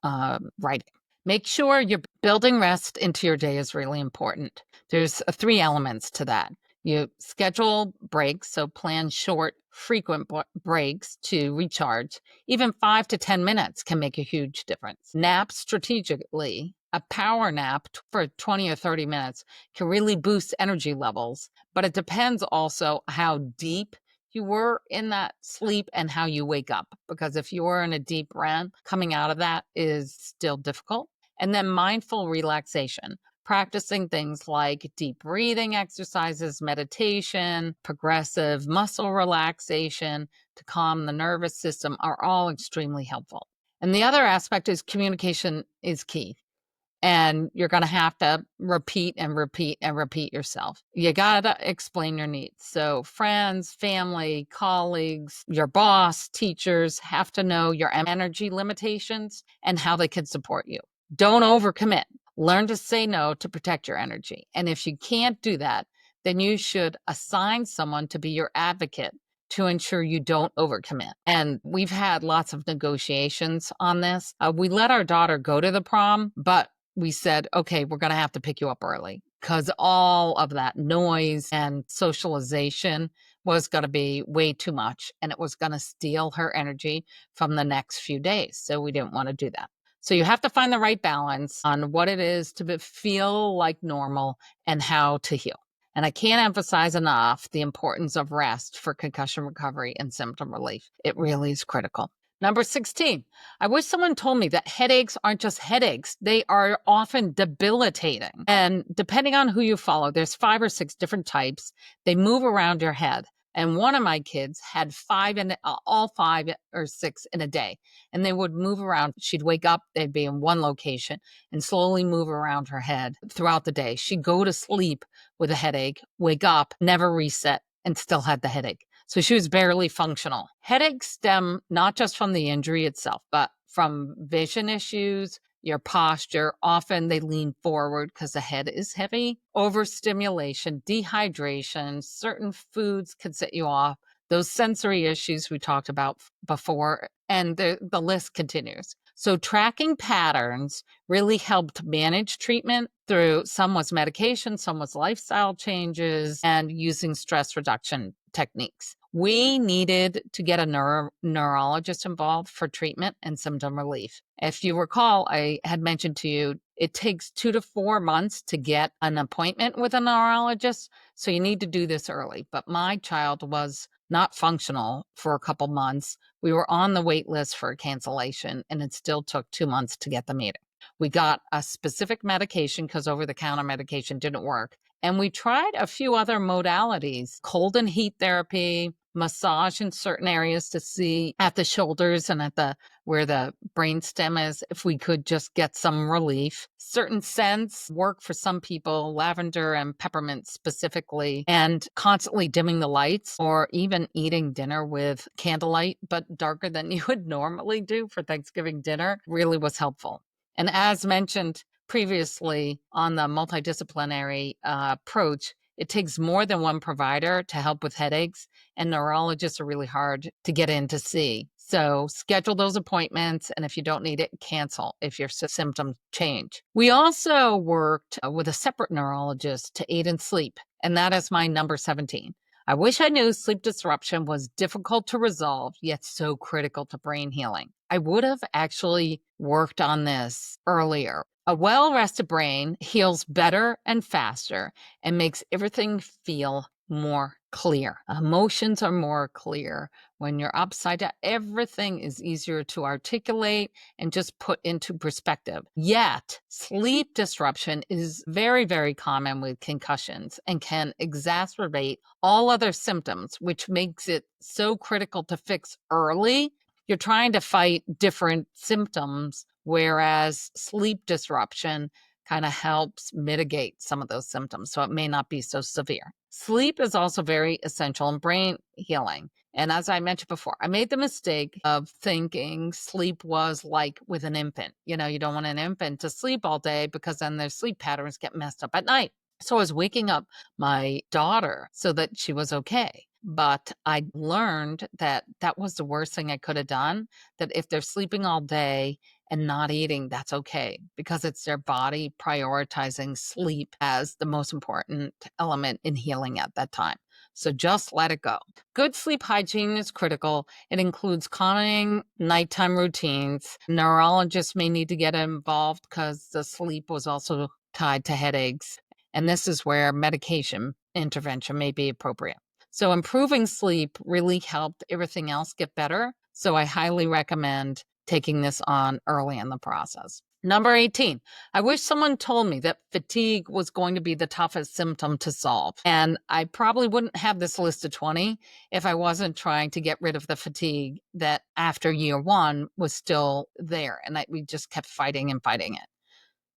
writing. Make sure you're building rest into your day is really important. There's 3 elements to that. You schedule breaks, so plan short, frequent breaks to recharge. Even 5 to 10 minutes can make a huge difference. Nap strategically. A power nap for 20 or 30 minutes can really boost energy levels, but it depends also how deep you were in that sleep and how you wake up. Because if you were in a deep REM, coming out of that is still difficult. And then mindful relaxation. Practicing things like deep breathing exercises, meditation, progressive muscle relaxation to calm the nervous system are all extremely helpful. And the other aspect is communication is key. And you're going to have to repeat and repeat and repeat yourself. You got to explain your needs. So friends, family, colleagues, your boss, teachers have to know your energy limitations and how they can support you. Don't overcommit. Learn to say no to protect your energy. And if you can't do that, then you should assign someone to be your advocate to ensure you don't overcommit. And we've had lots of negotiations on this. We let our daughter go to the prom, but we said, okay, we're going to have to pick you up early because all of that noise and socialization was going to be way too much and it was going to steal her energy from the next few days. So we didn't want to do that. So you have to find the right balance on what it is to feel like normal and how to heal. And I can't emphasize enough the importance of rest for concussion recovery and symptom relief. It really is critical. Number 16, I wish someone told me that headaches aren't just headaches. They are often debilitating. And depending on who you follow, there's 5 or 6 different types. They move around your head. And one of my kids had all 5 or 6 in a day. And they would move around. She'd wake up, they'd be in one location and slowly move around her head throughout the day. She'd go to sleep with a headache, wake up, never reset, and still had the headache. So she was barely functional. Headaches stem not just from the injury itself, but from vision issues, your posture. Often they lean forward because the head is heavy, overstimulation, dehydration, certain foods can set you off, those sensory issues we talked about before, and the list continues. So tracking patterns really helped manage treatment through some was medication, some was lifestyle changes, and using stress reduction techniques. We needed to get a neurologist involved for treatment and symptom relief. If you recall, I had mentioned to you, it takes 2 to 4 months to get an appointment with a neurologist. So you need to do this early. But my child was not functional for a couple months. We were on the wait list for a cancellation, and it still took 2 months to get the meeting. We got a specific medication because over-the-counter medication didn't work. And we tried a few other modalities, cold and heat therapy, massage in certain areas to see at the shoulders and at the where the brain stem is, if we could just get some relief. Certain scents work for some people, lavender and peppermint specifically, and constantly dimming the lights or even eating dinner with candlelight, but darker than you would normally do for Thanksgiving dinner really was helpful. And as mentioned previously on the multidisciplinary approach, it takes more than one provider to help with headaches, and neurologists are really hard to get in to see. So schedule those appointments, and if you don't need it, cancel if your symptoms change. We also worked with a separate neurologist to aid in sleep, and that is my number 17. I wish I knew sleep disruption was difficult to resolve, yet so critical to brain healing. I would have actually worked on this earlier. A well-rested brain heals better and faster and makes everything feel more clear. Emotions are more clear. When you're upside down, everything is easier to articulate and just put into perspective. Yet, sleep disruption is very, very common with concussions and can exacerbate all other symptoms, which makes it so critical to fix early. You're trying to fight different symptoms, whereas sleep disruption kind of helps mitigate some of those symptoms, so it may not be so severe. Sleep is also very essential in brain healing. And as I mentioned before, I made the mistake of thinking sleep was like with an infant. You know, you don't want an infant to sleep all day because then their sleep patterns get messed up at night. So I was waking up my daughter so that she was okay. But I learned that that was the worst thing I could have done, that if they're sleeping all day and not eating, that's okay, because it's their body prioritizing sleep as the most important element in healing at that time. So just let it go. Good sleep hygiene is critical. It includes calming nighttime routines. Neurologists may need to get involved because the sleep was also tied to headaches. And this is where medication intervention may be appropriate. So improving sleep really helped everything else get better. So I highly recommend taking this on early in the process. Number 18, I wish someone told me that fatigue was going to be the toughest symptom to solve. And I probably wouldn't have this list of 20 if I wasn't trying to get rid of the fatigue that after year one was still there. And we just kept fighting and fighting it.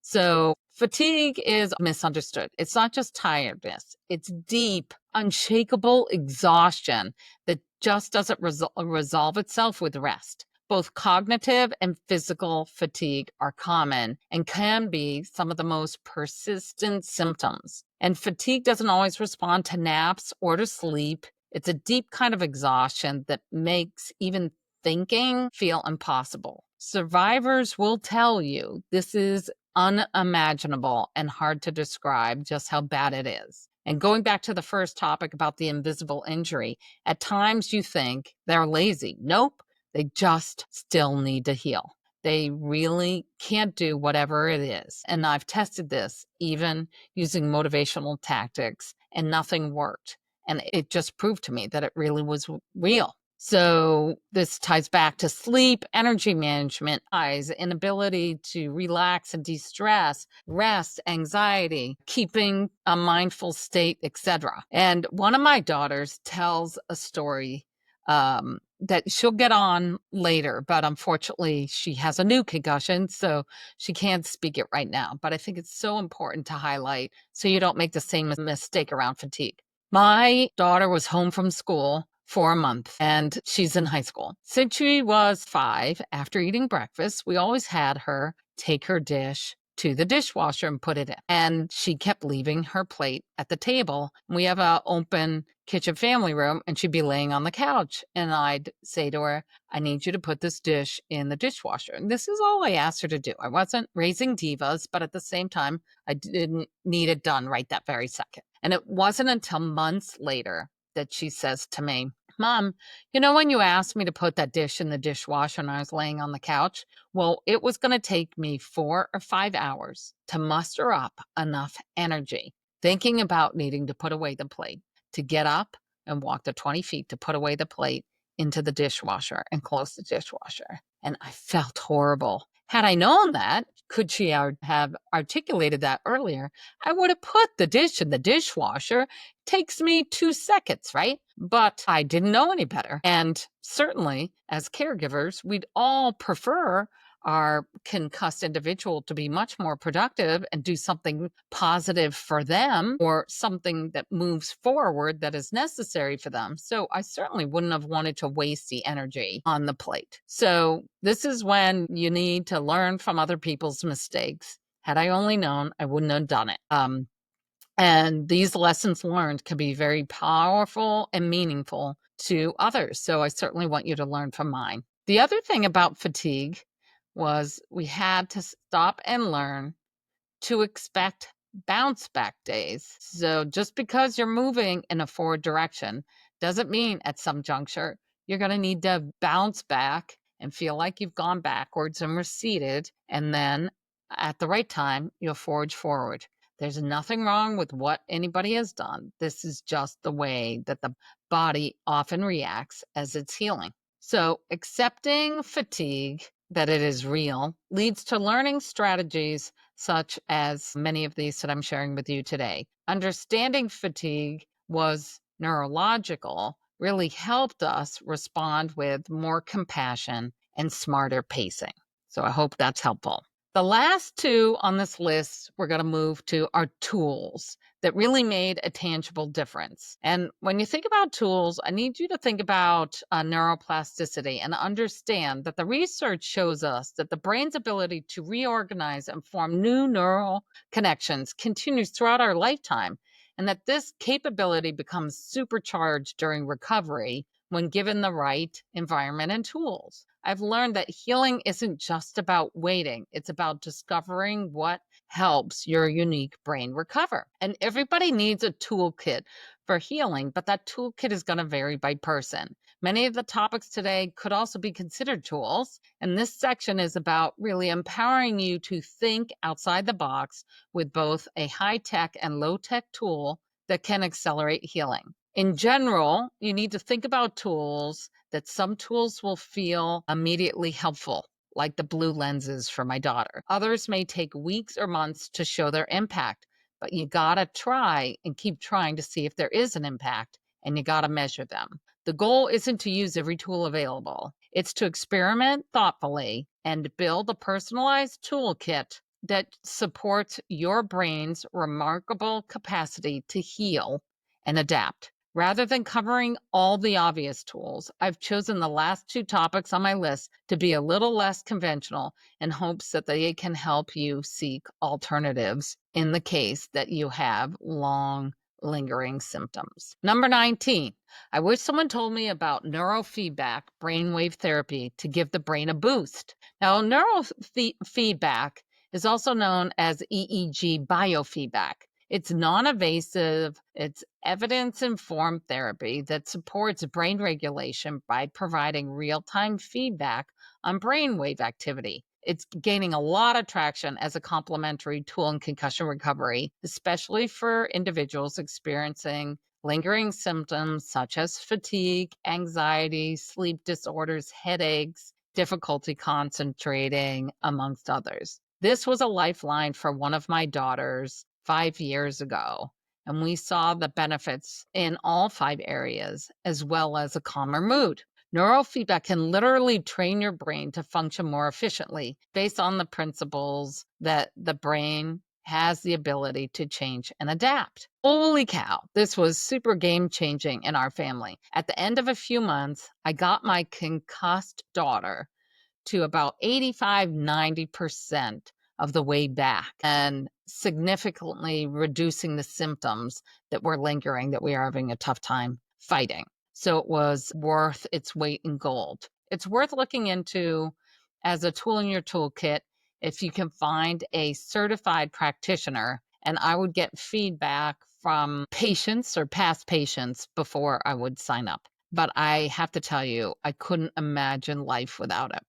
So fatigue is misunderstood. It's not just tiredness. It's deep, unshakable exhaustion that just doesn't resolve itself with rest. Both cognitive and physical fatigue are common and can be some of the most persistent symptoms. And fatigue doesn't always respond to naps or to sleep. It's a deep kind of exhaustion that makes even thinking feel impossible. Survivors will tell you this is unimaginable and hard to describe just how bad it is. And going back to the first topic about the invisible injury, at times you think they're lazy. Nope, they just still need to heal. They really can't do whatever it is. And I've tested this even using motivational tactics, and nothing worked. And it just proved to me that it really was real. So this ties back to sleep, energy management, inability to relax and de-stress, rest, anxiety, keeping a mindful state, etc. And one of my daughters tells a story that she'll get on later, but unfortunately she has a new concussion, so she can't speak it right now. But I think it's so important to highlight so you don't make the same mistake around fatigue. My daughter was home from school for a month, and she's in high school. Since she was 5, after eating breakfast, we always had her take her dish to the dishwasher and put it in. And she kept leaving her plate at the table. We have an open kitchen family room, and she'd be laying on the couch. And I'd say to her, I need you to put this dish in the dishwasher. And this is all I asked her to do. I wasn't raising divas, but at the same time, I didn't need it done right that very second. And it wasn't until months later that she says to me, Mom, you know, when you asked me to put that dish in the dishwasher and I was laying on the couch, well, it was going to take me 4 or 5 hours to muster up enough energy, thinking about needing to put away the plate, to get up and walk the 20 feet to put away the plate into the dishwasher and close the dishwasher. And I felt horrible. Had I known that, could she have articulated that earlier, I would have put the dish in the dishwasher. Takes me 2 seconds, right? But I didn't know any better. And certainly, as caregivers, we'd all prefer our concussed individual to be much more productive and do something positive for them, or something that moves forward that is necessary for them. So I certainly wouldn't have wanted to waste the energy on the plate. So this is when you need to learn from other people's mistakes. Had I only known, I wouldn't have done it. And these lessons learned can be very powerful and meaningful to others. So I certainly want you to learn from mine. The other thing about fatigue was we had to stop and learn to expect bounce back days. So just because you're moving in a forward direction doesn't mean at some juncture you're going to need to bounce back and feel like you've gone backwards and receded, and then at the right time you'll forge forward. There's nothing wrong with what anybody has done. This is just the way that the body often reacts as it's healing. So accepting fatigue, that it is real, leads to learning strategies such as many of these that I'm sharing with you today. Understanding fatigue was neurological really helped us respond with more compassion and smarter pacing. So I hope that's helpful. The last 2 on this list we're going to move to are tools that really made a tangible difference. And when you think about tools, I need you to think about neuroplasticity and understand that the research shows us that the brain's ability to reorganize and form new neural connections continues throughout our lifetime, and that this capability becomes supercharged during recovery when given the right environment and tools. I've learned that healing isn't just about waiting. It's about discovering what helps your unique brain recover. And everybody needs a toolkit for healing, but that toolkit is going to vary by person. Many of the topics today could also be considered tools, and this section is about really empowering you to think outside the box with both a high-tech and low-tech tool that can accelerate healing. In general, you need to think about tools that some tools will feel immediately helpful, like the blue lenses for my daughter. Others may take weeks or months to show their impact, but you gotta try and keep trying to see if there is an impact, and you gotta measure them. The goal isn't to use every tool available. It's to experiment thoughtfully and build a personalized toolkit that supports your brain's remarkable capacity to heal and adapt. Rather than covering all the obvious tools, I've chosen the last 2 topics on my list to be a little less conventional in hopes that they can help you seek alternatives in the case that you have long, lingering symptoms. Number 19, I wish someone told me about neurofeedback brainwave therapy to give the brain a boost. Now, neurofeedback is also known as EEG biofeedback. It's non-invasive, it's evidence-informed therapy that supports brain regulation by providing real-time feedback on brainwave activity. It's gaining a lot of traction as a complementary tool in concussion recovery, especially for individuals experiencing lingering symptoms such as fatigue, anxiety, sleep disorders, headaches, difficulty concentrating, amongst others. This was a lifeline for one of my daughters 5 years ago, and we saw the benefits in all 5 areas, as well as a calmer mood. Neurofeedback can literally train your brain to function more efficiently based on the principles that the brain has the ability to change and adapt. Holy cow, this was super game changing in our family. At the end of a few months, I got my concussed daughter to about 85–90% of the way back and significantly reducing the symptoms that were lingering that we are having a tough time fighting. So it was worth its weight in gold. It's worth looking into as a tool in your toolkit if you can find a certified practitioner. And I would get feedback from patients or past patients before I would sign up. But I have to tell you, I couldn't imagine life without it.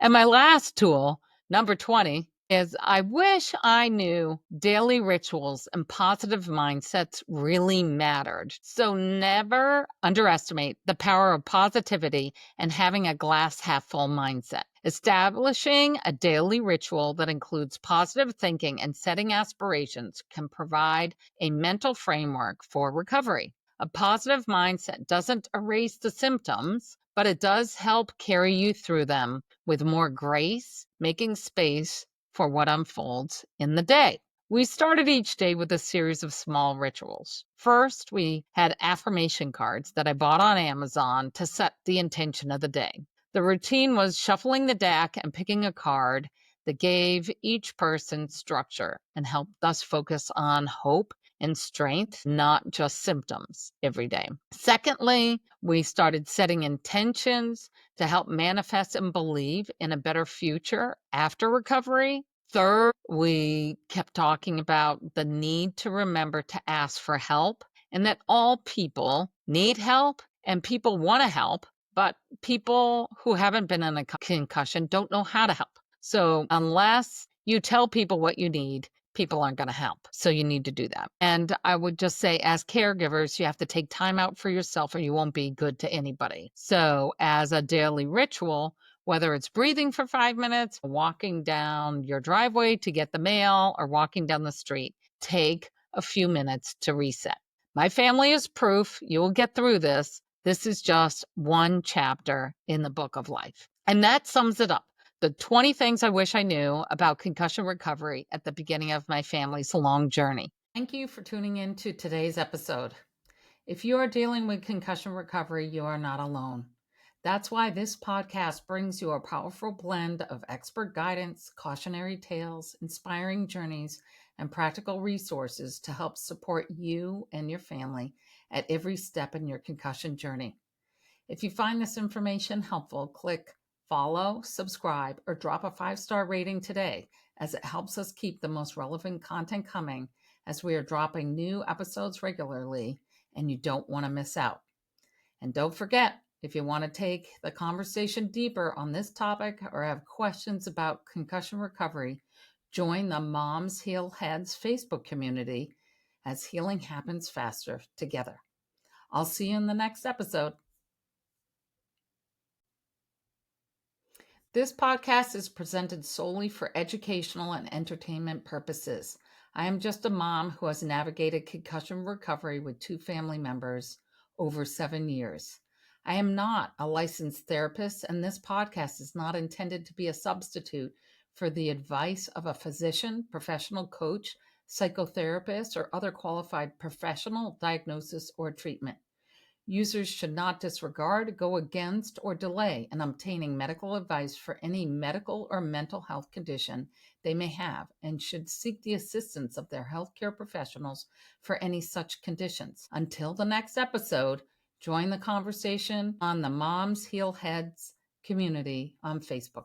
And my last tool, number 20, is I wish I knew daily rituals and positive mindsets really mattered. So never underestimate the power of positivity and having a glass half full mindset. Establishing a daily ritual that includes positive thinking and setting aspirations can provide a mental framework for recovery. A positive mindset doesn't erase the symptoms, but it does help carry you through them with more grace, making space for what unfolds in the day. We started each day with a series of small rituals. First, we had affirmation cards that I bought on Amazon to set the intention of the day. The routine was shuffling the deck and picking a card that gave each person structure and helped us focus on hope and strength, not just symptoms every day. Secondly, we started setting intentions to help manifest and believe in a better future after recovery. Third, we kept talking about the need to remember to ask for help and that all people need help and people want to help, but people who haven't been in a concussion don't know how to help. So unless you tell people what you need, people aren't going to help. So you need to do that. And I would just say, as caregivers, you have to take time out for yourself or you won't be good to anybody. So as a daily ritual, whether it's breathing for 5 minutes, walking down your driveway to get the mail, or walking down the street, take a few minutes to reset. My family is proof you will get through this. This is just one chapter in the book of life. And that sums it up. The 20 things I wish I knew about concussion recovery at the beginning of my family's long journey. Thank you for tuning in to today's episode. If you are dealing with concussion recovery, you are not alone. That's why this podcast brings you a powerful blend of expert guidance, cautionary tales, inspiring journeys, and practical resources to help support you and your family at every step in your concussion journey. If you find this information helpful, click follow, subscribe, or drop a 5-star rating today, as it helps us keep the most relevant content coming, as we are dropping new episodes regularly and you don't want to miss out. And don't forget, if you want to take the conversation deeper on this topic or have questions about concussion recovery, join the Moms Heal Heads Facebook community, as healing happens faster together. I'll see you in the next episode. This podcast is presented solely for educational and entertainment purposes. I am just a mom who has navigated concussion recovery with 2 family members over 7 years. I am not a licensed therapist, and this podcast is not intended to be a substitute for the advice of a physician, professional coach, psychotherapist, or other qualified professional diagnosis or treatment. Users should not disregard, go against, or delay in obtaining medical advice for any medical or mental health condition they may have, and should seek the assistance of their healthcare professionals for any such conditions. Until the next episode, join the conversation on the Moms Heal Heads community on Facebook.